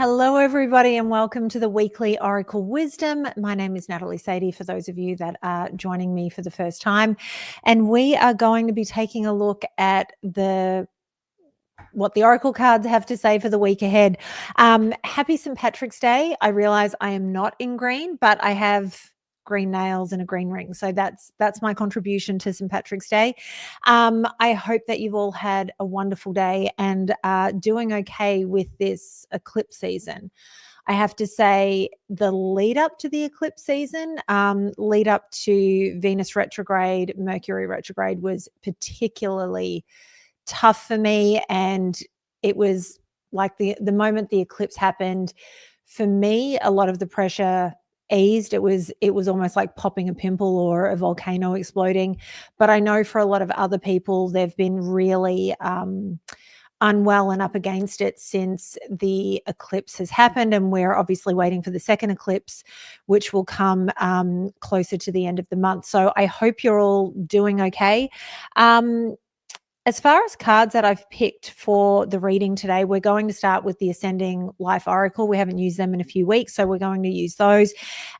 Hello, everybody, and welcome to the weekly Oracle Wisdom. My name is Natalie Sadie, for those of you that are joining me for the first time. And we are going to be taking a look at what the Oracle cards have to say for the week ahead. Happy St. Patrick's Day. I realize I am not in green, but I have green nails and a green ring. So that's my contribution to St. Patrick's Day. I hope that you've all had a wonderful day and doing okay with this eclipse season. I have to say the lead up to the eclipse season, lead up to Venus retrograde, Mercury retrograde was particularly tough for me. And it was like the moment the eclipse happened, for me, a lot of the pressure eased. It was almost like popping a pimple or a volcano exploding. But I know for a lot of other people, they've been really unwell and up against it since the eclipse has happened. And we're obviously waiting for the second eclipse, which will come closer to the end of the month. So I hope you're all doing okay. As far as cards that I've picked for the reading today, we're going to start with the Ascending Life Oracle. We haven't used them in a few weeks, so we're going to use those.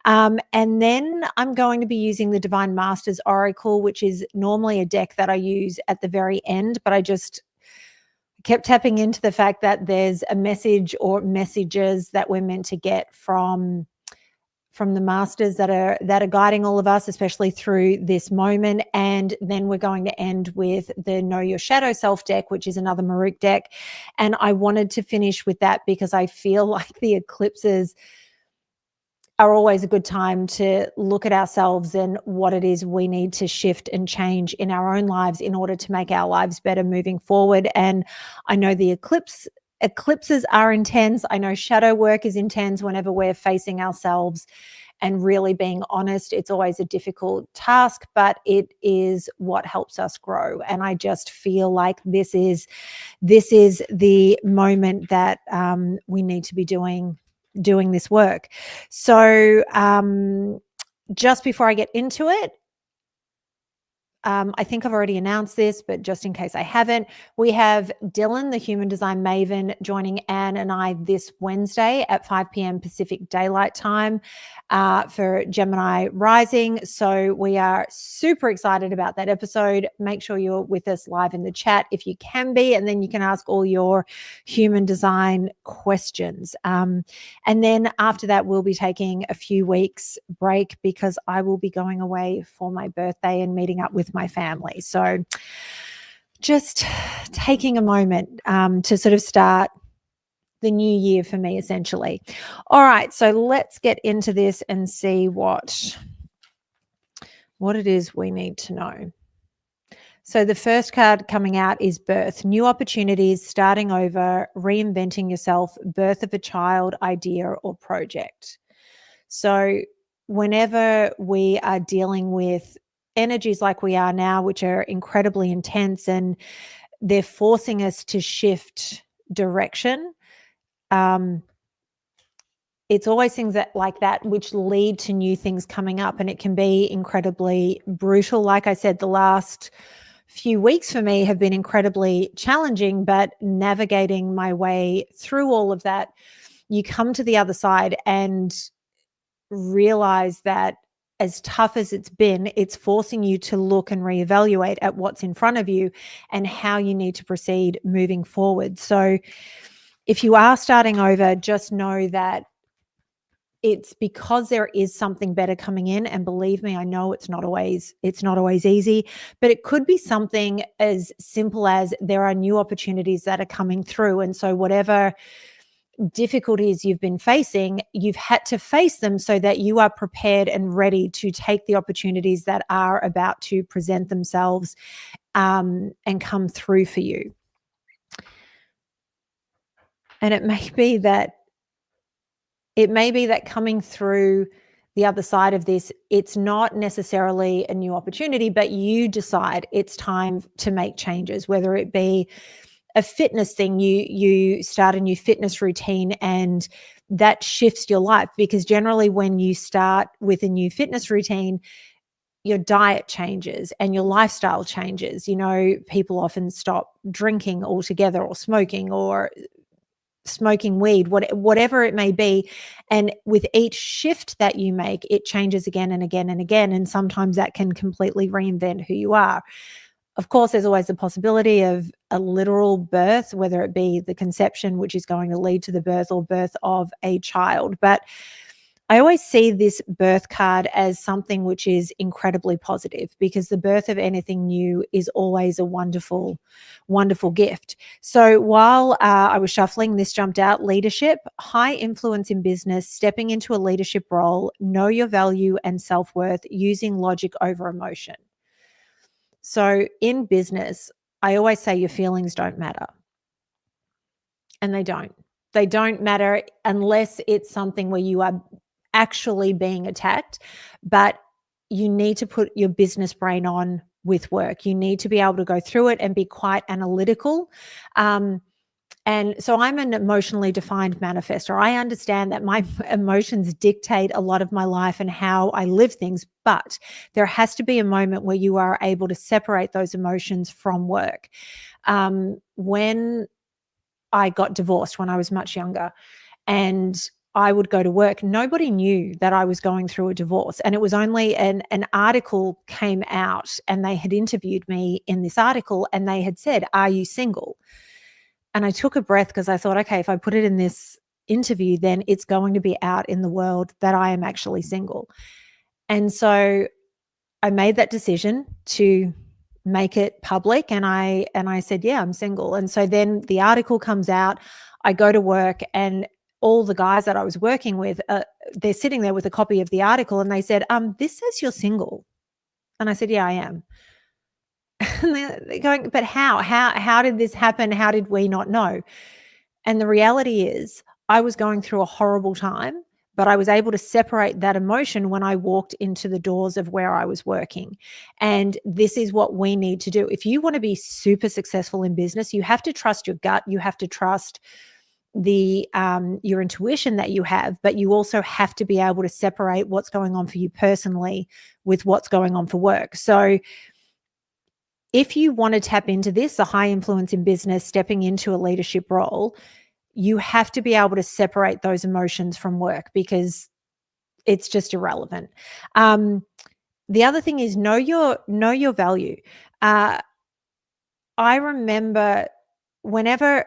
And then I'm going to be using the Divine Masters Oracle, which is normally a deck that I use at the very end, but I just kept tapping into the fact that there's a message or messages that we're meant to get from the masters that are guiding all of us, especially through this moment. And then we're going to end with the Know Your Shadow Self deck, which is another MahrukhX deck. And I wanted to finish with that because I feel like the eclipses are always a good time to look at ourselves and what it is we need to shift and change in our own lives in order to make our lives better moving forward. And I know the eclipses are intense. I know shadow work is intense whenever we're facing ourselves and really being honest. It's always a difficult task, but it is what helps us grow. And I just feel like this is the moment that we need to be doing this work. So just before I get into it, I think I've already announced this, but just in case I haven't, we have Dylan, the Human Design Maven, joining Anne and I this Wednesday at 5 p.m. Pacific Daylight Time for Gemini Rising. So we are super excited about that episode. Make sure you're with us live in the chat if you can be, and then you can ask all your human design questions. And then after that, we'll be taking a few weeks break because I will be going away for my birthday and meeting up with my family. So just taking a moment to sort of start the new year for me, essentially. All right, so let's get into this and see what it is we need to know. So the first card coming out is birth, new opportunities, starting over, reinventing yourself, birth of a child, idea, or project. So whenever we are dealing with energies like we are now, which are incredibly intense and they're forcing us to shift direction, it's always things like that which lead to new things coming up, and it can be incredibly brutal. Like I said, the last few weeks for me have been incredibly challenging, but navigating my way through all of that, you come to the other side and realize that as tough as it's been, it's forcing you to look and reevaluate at what's in front of you and how you need to proceed moving forward. So if you are starting over, just know that it's because there is something better coming in. And believe me, I know it's not always easy, but it could be something as simple as there are new opportunities that are coming through. And so whatever difficulties you've been facing, you've had to face them so that you are prepared and ready to take the opportunities that are about to present themselves and come through for you. And it may be that coming through the other side of this, it's not necessarily a new opportunity, but you decide it's time to make changes, whether it be a fitness thing, you start a new fitness routine and that shifts your life, because generally when you start with a new fitness routine, your diet changes and your lifestyle changes. You know, people often stop drinking altogether or smoking or smoking weed, whatever it may be. And with each shift that you make, it changes again and again and again. And sometimes that can completely reinvent who you are. Of course, there's always the possibility of a literal birth, whether it be the conception, which is going to lead to the birth, or birth of a child. But I always see this birth card as something which is incredibly positive, because the birth of anything new is always a wonderful, wonderful gift. So while I was shuffling, this jumped out: leadership, high influence in business, stepping into a leadership role, know your value and self-worth, using logic over emotion. So in business, I always say your feelings don't matter. And they don't. They don't matter unless it's something where you are actually being attacked. But you need to put your business brain on with work. You need to be able to go through it and be quite analytical. And so I'm an emotionally defined manifestor. I understand that my emotions dictate a lot of my life and how I live things, but there has to be a moment where you are able to separate those emotions from work. When I got divorced when I was much younger, and I would go to work, nobody knew that I was going through a divorce. And it was only an article came out, and they had interviewed me in this article, and they had said, "Are you single?" And I took a breath, because I thought, okay, if I put it in this interview, then it's going to be out in the world that I am actually single. And so I made that decision to make it public, and I said, yeah, I'm single. And so then the article comes out, I go to work, and all the guys that I was working with, they're sitting there with a copy of the article, and they said, this says you're single. And I said, yeah, I am. And they're going, but how did this happen? How did we not know? And the reality is, I was going through a horrible time, but I was able to separate that emotion when I walked into the doors of where I was working. And this is what we need to do. If you want to be super successful in business, you have to trust your gut. You have to trust your intuition that you have, but you also have to be able to separate what's going on for you personally with what's going on for work. So if you want to tap into this, a high influence in business, stepping into a leadership role, you have to be able to separate those emotions from work, because it's just irrelevant. The other thing is know your value. I remember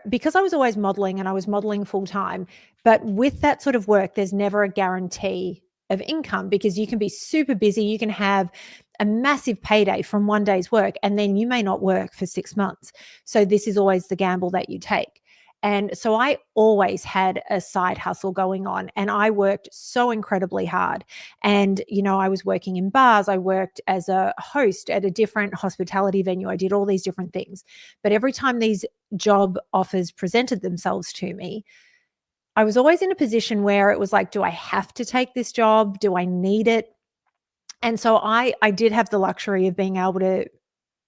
because I was always modeling, and I was modeling full time, but with that sort of work, there's never a guarantee of income, because you can be super busy. You can have a massive payday from one day's work, and then you may not work for 6 months. So this is always the gamble that you take. And so I always had a side hustle going on, and I worked so incredibly hard. And, I was working in bars. I worked as a host at a different hospitality venue. I did all these different things. But every time these job offers presented themselves to me, I was always in a position where it was like, do I have to take this job? Do I need it? And so I did have the luxury of being able to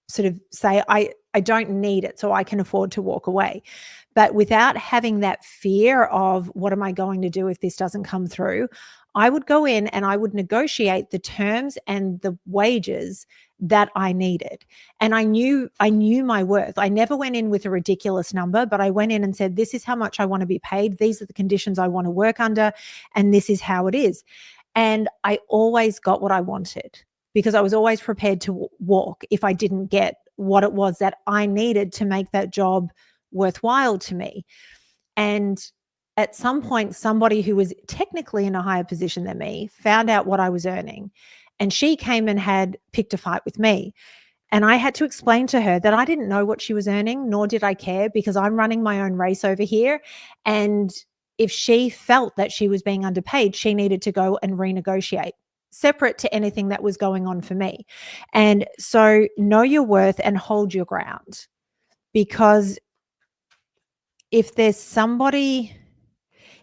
sort of say, I don't need it, so I can afford to walk away. But without having that fear of, what am I going to do if this doesn't come through? I would go in and I would negotiate the terms and the wages that I needed. And I knew my worth. I never went in with a ridiculous number, but I went in and said, this is how much I want to be paid. These are the conditions I want to work under, and this is how it is. And I always got what I wanted, because I was always prepared to walk if I didn't get what it was that I needed to make that job worthwhile to me. And at some point, somebody who was technically in a higher position than me found out what I was earning, and she came and had picked a fight with me. And I had to explain to her that I didn't know what she was earning, nor did I care, because I'm running my own race over here. And if she felt that she was being underpaid, she needed to go and renegotiate, separate to anything that was going on for me. And so know your worth and hold your ground, because if there's somebody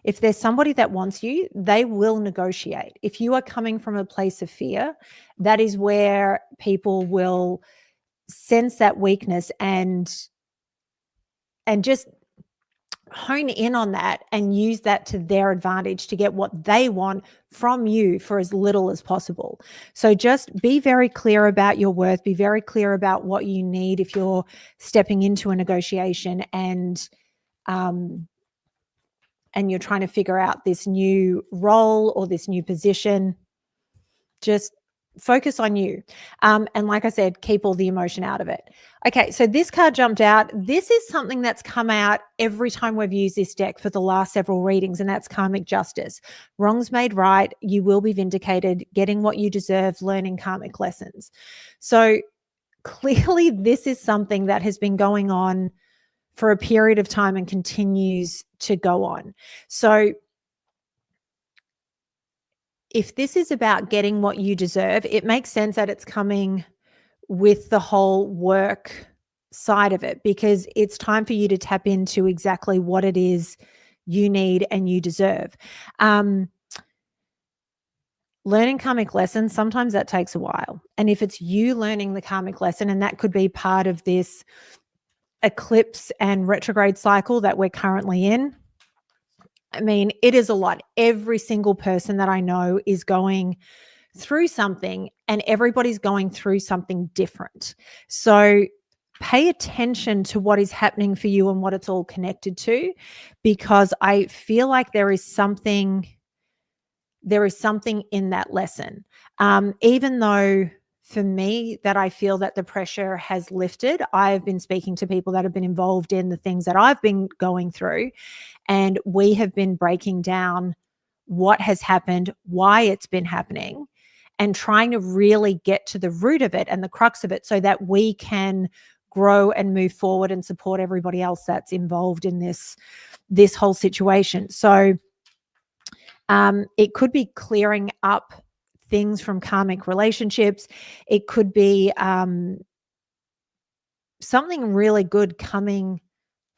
that wants you, they will negotiate. If you are coming from a place of fear, that is where people will sense that weakness and just hone in on that and use that to their advantage to get what they want from you for as little as possible. So just be very clear about your worth, be very clear about what you need if you're stepping into a negotiation, and and you're trying to figure out this new role or this new position, just focus on you. And like I said, keep all the emotion out of it. Okay, so this card jumped out. This is something that's come out every time we've used this deck for the last several readings, and that's karmic justice. Wrongs made right. You will be vindicated, getting what you deserve, learning karmic lessons. So clearly this is something that has been going on for a period of time and continues to go on. So if this is about getting what you deserve, it makes sense that it's coming with the whole work side of it, because it's time for you to tap into exactly what it is you need and you deserve. Learning karmic lessons, sometimes that takes a while. And if it's you learning the karmic lesson, and that could be part of this eclipse and retrograde cycle that we're currently in, I mean, it is a lot. Every single person that I know is going through something, and everybody's going through something different. So pay attention to what is happening for you and what it's all connected to, because I feel like there is something in that lesson. Even though for me that I feel that the pressure has lifted, I've been speaking to people that have been involved in the things that I've been going through, and we have been breaking down what has happened, why it's been happening, and trying to really get to the root of it and the crux of it, so that we can grow and move forward and support everybody else that's involved in this whole situation. So it could be clearing up things from karmic relationships. It could be something really good coming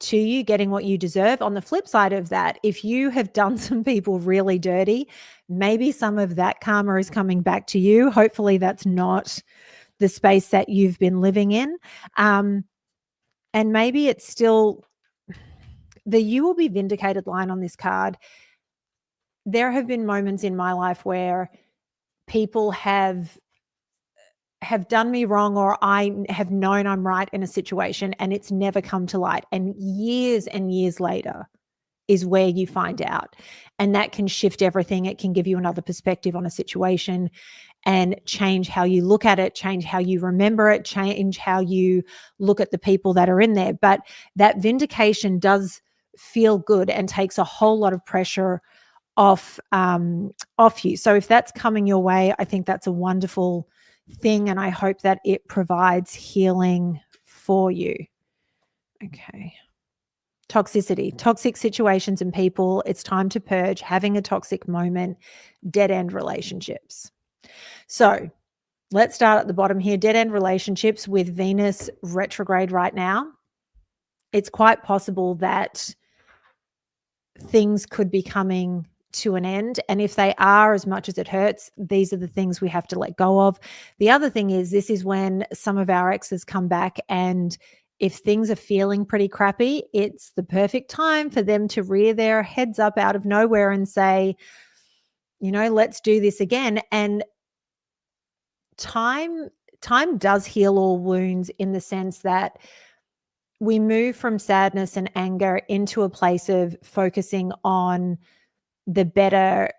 to you, getting what you deserve. On the flip side of that, if you have done some people really dirty, maybe some of that karma is coming back to you. Hopefully that's not the space that you've been living in. And maybe it's still the you will be vindicated line on this card. There have been moments in my life where people have done me wrong, or I have known I'm right in a situation, and it's never come to light. And years later is where you find out. And that can shift everything. It can give you another perspective on a situation and change how you look at it, change how you remember it, change how you look at the people that are in there. But that vindication does feel good and takes a whole lot of pressure off you. So if that's coming your way, I think that's a wonderful thing, and I hope that it provides healing for you. Okay. Toxicity, toxic situations and people. It's time to purge, having a toxic moment, dead end relationships. So let's start at the bottom here. Dead end relationships with Venus retrograde right now. It's quite possible that things could be coming to an end. And if they are, as much as it hurts, these are the things we have to let go of. The other thing is, this is when some of our exes come back, and if things are feeling pretty crappy, it's the perfect time for them to rear their heads up out of nowhere and say, you know, let's do this again. And time does heal all wounds, in the sense that we move from sadness and anger into a place of focusing on the better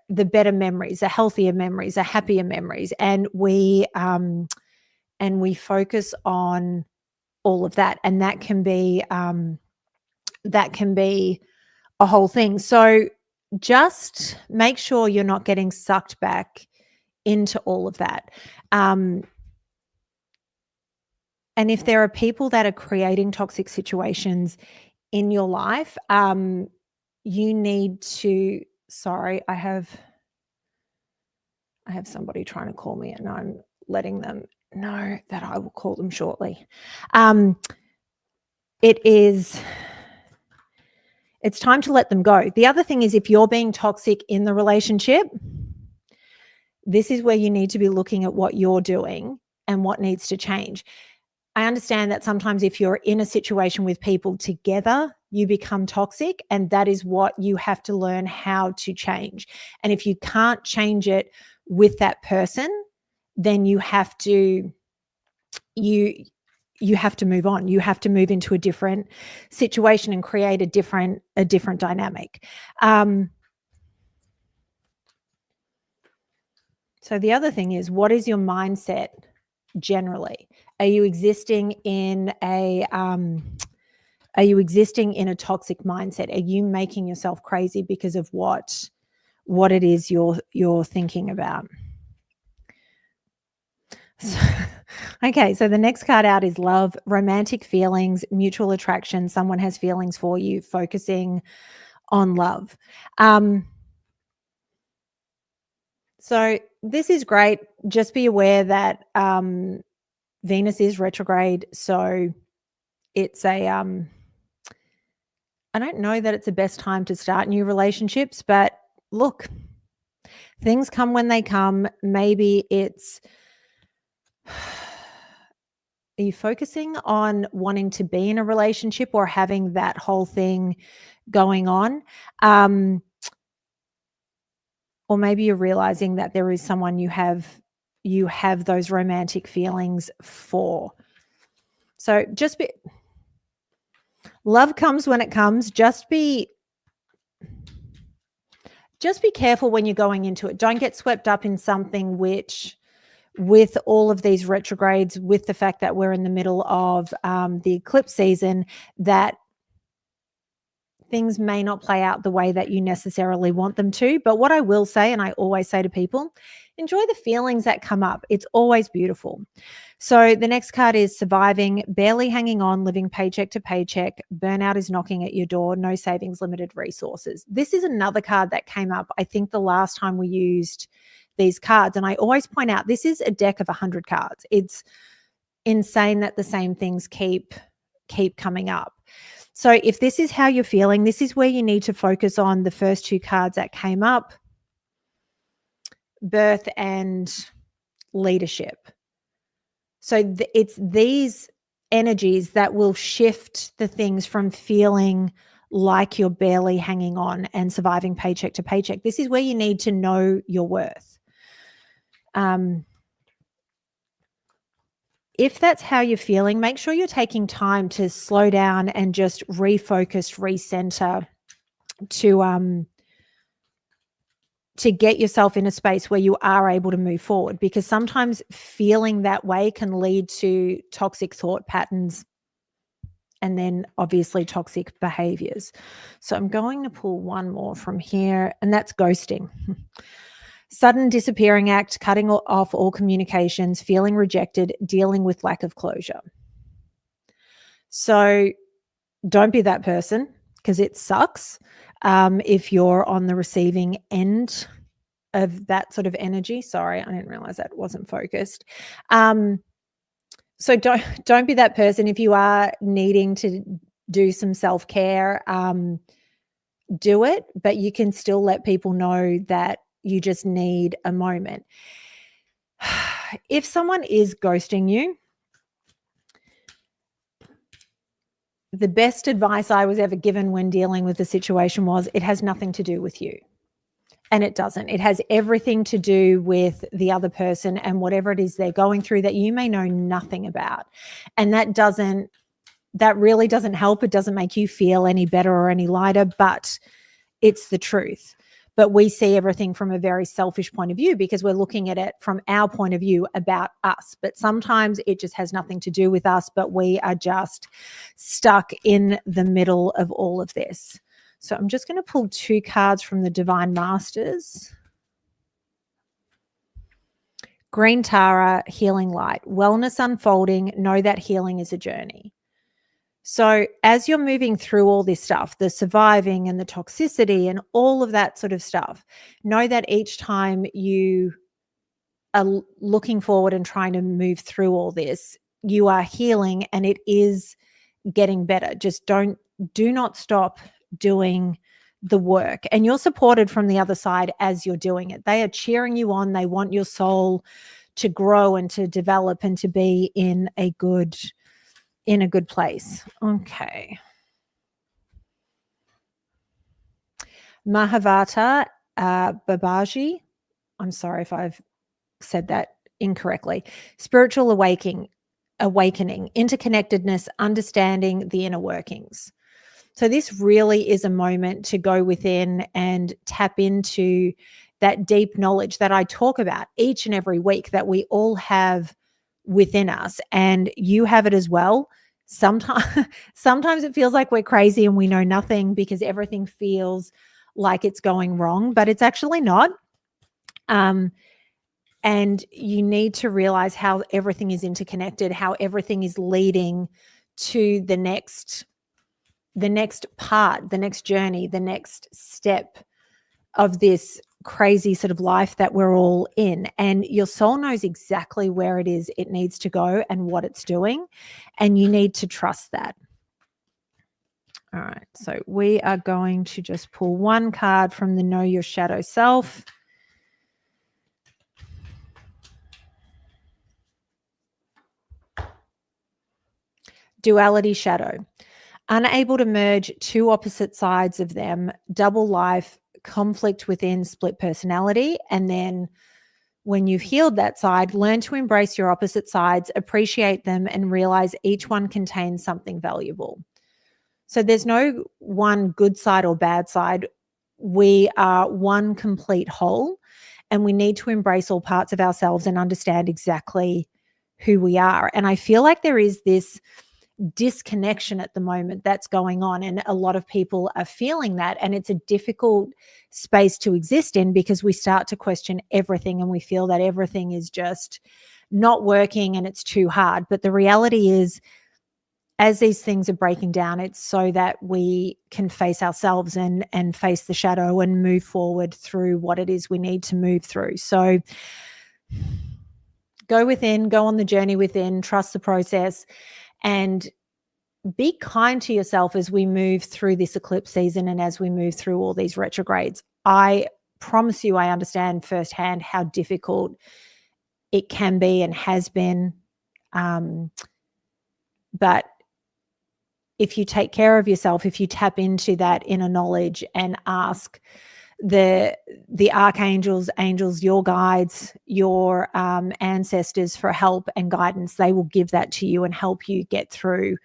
memories, the healthier memories, the happier memories. And we focus on all of that. And that can be a whole thing. So just make sure you're not getting sucked back into all of that. And if there are people that are creating toxic situations in your life, you need to, sorry, I have somebody trying to call me, and I'm letting them know that I will call them shortly. It's time to let them go. The other thing is, if you're being toxic in the relationship, this is where you need to be looking at what you're doing and what needs to change. I understand that sometimes if you're in a situation with people together, you become toxic, and that is what you have to learn how to change. And if you can't change it with that person, then you have to you have to move on. You have to move into a different situation and create a different dynamic. So the other thing is, what is your mindset generally? Are you existing in a toxic mindset? Are you making yourself crazy because of what it is you're thinking about? Okay, so the next card out is love, romantic feelings, mutual attraction. Someone has feelings for you, focusing on love. So this is great. Just be aware that Venus is retrograde. So it's I don't know that it's the best time to start new relationships, but look, things come when they come. Maybe it's, are you focusing on wanting to be in a relationship or having that whole thing going on? Or maybe you're realizing that there is someone you have those romantic feelings for. So love comes when it comes. Just be careful when you're going into it. Don't get swept up in something which, with all of these retrogrades, with the fact that we're in the middle of the eclipse season, that things may not play out the way that you necessarily want them to. But what I will say, and I always say to people, enjoy the feelings that come up. It's always beautiful. So the next card is surviving, barely hanging on, living paycheck to paycheck. Burnout is knocking at your door. No savings, limited resources. This is another card that came up, I think, the last time we used these cards. And I always point out, this is a deck of 100 cards. It's insane that the same things keep coming up. So if this is how you're feeling, this is where you need to focus on the first two cards that came up, birth and leadership. So it's these energies that will shift the things from feeling like you're barely hanging on and surviving paycheck to paycheck. This is where you need to know your worth. If that's how you're feeling, make sure you're taking time to slow down and just refocus, recenter, to get yourself in a space where you are able to move forward, because sometimes feeling that way can lead to toxic thought patterns and then obviously toxic behaviors. So I'm going to pull one more from here, and that's ghosting. Sudden disappearing act, cutting off all communications, feeling rejected, dealing with lack of closure. So don't be that person, because it sucks if you're on the receiving end of that sort of energy. Sorry, I didn't realize that wasn't focused. So don't be that person. If you are needing to do some self-care, do it, but you can still let people know that you just need a moment. If someone is ghosting you, the best advice I was ever given when dealing with the situation was, it has nothing to do with you. And it doesn't. It has everything to do with the other person and whatever it is they're going through that you may know nothing about. And that really doesn't help. It doesn't make you feel any better or any lighter, but it's the truth. But we see everything from a very selfish point of view because we're looking at it from our point of view about us. But sometimes it just has nothing to do with us, but we are just stuck in the middle of all of this. So I'm just going to pull two cards from the Divine Masters. Green Tara, healing light, wellness unfolding. Know that healing is a journey. So as you're moving through all this stuff, the surviving and the toxicity and all of that sort of stuff, know that each time you are looking forward and trying to move through all this, you are healing and it is getting better. Just do not stop doing the work. And you're supported from the other side as you're doing it. They are cheering you on. They want your soul to grow and to develop and to be in a good place. Okay. Mahavata Babaji. I'm sorry if I've said that incorrectly. Spiritual awakening. awakening, interconnectedness, understanding the inner workings. So this really is a moment to go within and tap into that deep knowledge that I talk about each and every week that we all have within us, and you have it as well. Sometimes it feels like we're crazy and we know nothing because everything feels like it's going wrong, but it's actually not. And you need to realize how everything is interconnected, how everything is leading to the next part, the next journey, the next step of this crazy sort of life that we're all in. And your soul knows exactly where it is it needs to go and what it's doing. And you need to trust that. All right. So we are going to just pull one card from the Know Your Shadow Self. Duality shadow. Unable to merge two opposite sides of them, double life, conflict within, split personality. And then when you've healed that side, learn to embrace your opposite sides, appreciate them, and realize each one contains something valuable. So there's no one good side or bad side. We are one complete whole, and we need to embrace all parts of ourselves and understand exactly who we are. And I feel like there is this disconnection at the moment that's going on, and a lot of people are feeling that, and it's a difficult space to exist in because we start to question everything and we feel that everything is just not working and it's too hard. But the reality is, as these things are breaking down, it's so that we can face ourselves and face the shadow and move forward through what it is we need to move through. So go within, go on the journey within, trust the process, and be kind to yourself as we move through this eclipse season and as we move through all these retrogrades. I promise you, I understand firsthand how difficult it can be and has been. But if you take care of yourself, if you tap into that inner knowledge and ask the archangels, angels, your guides, your ancestors for help and guidance, they will give that to you and help you get through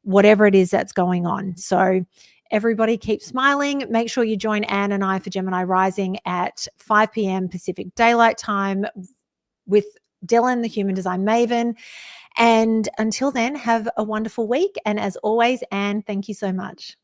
whatever it is that's going on. So everybody keep smiling. Make sure you join Anne and I for Gemini Rising at 5 p.m. Pacific Daylight Time with Dylan, the Human Design Maven. And until then, have a wonderful week. And as always, Anne, thank you so much.